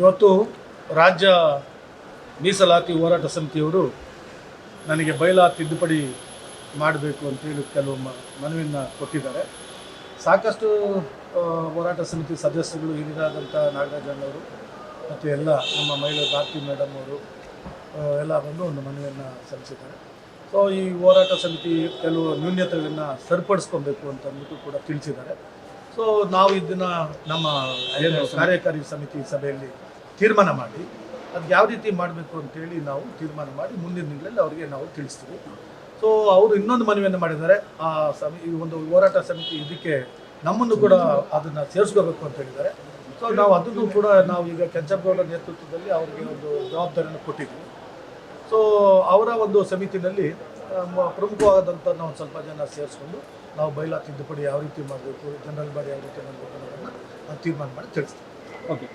ಇವತ್ತು ರಾಜ್ಯ ಮೀಸಲಾತಿ ಹೋರಾಟ ಸಮಿತಿಯವರು ನನಗೆ ಬೈಲಾ ತಿದ್ದುಪಡಿ ಮಾಡಬೇಕು ಅಂತೇಳಿ ಕೆಲವು ಮನವಿಯನ್ನು ಕೊಟ್ಟಿದ್ದಾರೆ. ಸಾಕಷ್ಟು ಹೋರಾಟ ಸಮಿತಿ ಸದಸ್ಯರು ಹಿರಿಯರಾದಂಥ ನಾಗರಾಜಣ್ಣವರು ಮತ್ತು ಎಲ್ಲ ನಮ್ಮ ಮಹಿಳೆ ಭಾರತಿ ಮೇಡಮ್ ಅವರು ಎಲ್ಲ ಬಂದು ಒಂದು ಮನವಿಯನ್ನು ಸಲ್ಲಿಸಿದ್ದಾರೆ. ಸೊ ಈ ಹೋರಾಟ ಸಮಿತಿ ಕೆಲವು ನ್ಯೂನ್ಯತೆಗಳನ್ನು ಸರಿಪಡಿಸ್ಕೊಬೇಕು ಅಂತ ಅಂದ್ಬಿಟ್ಟು ಕೂಡ ತಿಳಿಸಿದ್ದಾರೆ. ಸೊ ನಾವು ಇದನ್ನು ನಮ್ಮ ಏನು ಕಾರ್ಯಕಾರಿ ಸಮಿತಿ ಸಭೆಯಲ್ಲಿ ತೀರ್ಮಾನ ಮಾಡಿ ಅದು ಯಾವ ರೀತಿ ಮಾಡಬೇಕು ಅಂತೇಳಿ ನಾವು ತೀರ್ಮಾನ ಮಾಡಿ ಮುಂದಿನ ದಿನಗಳಲ್ಲಿ ಅವರಿಗೆ ನಾವು ತಿಳಿಸ್ತೀವಿ. ಸೊ ಅವರು ಇನ್ನೊಂದು ಮನವಿಯನ್ನು ಮಾಡಿದ್ದಾರೆ. ಆ ಈ ಒಂದು ಹೋರಾಟ ಸಮಿತಿ ಇದಕ್ಕೆ ನಮ್ಮನ್ನು ಕೂಡ ಅದನ್ನು ಸೇರಿಸ್ಕೋಬೇಕು ಅಂತ ಹೇಳಿದ್ದಾರೆ. ಸೊ ನಾವು ಅದನ್ನು ಕೂಡ ನಾವು ಈಗ ಕೆಂಚಪ್ಪಗೌಡ ನೇತೃತ್ವದಲ್ಲಿ ಅವರಿಗೆ ಒಂದು ಜವಾಬ್ದಾರಿಯನ್ನು ಕೊಟ್ಟಿದ್ದೀವಿ. ಸೊ ಅವರ ಒಂದು ಸಮಿತಿನಲ್ಲಿ ಪ್ರಮುಖವಾದಂಥ ನಾವು ಸ್ವಲ್ಪ ಜನ ಸೇರಿಸ್ಕೊಂಡು ನಾವು ಬೈಲಾ ತಿದ್ದುಪಡಿ ಯಾವ ರೀತಿ ಮಾಡಬೇಕು, ಜನರಲ್ ಬಾಡಿ ಯಾವ ರೀತಿ ಮಾಡಬೇಕು ಅನ್ನೋದನ್ನು ತೀರ್ಮಾನ ಮಾಡಿ ತಿಳಿಸ್ತೀವಿ. ಓಕೆ.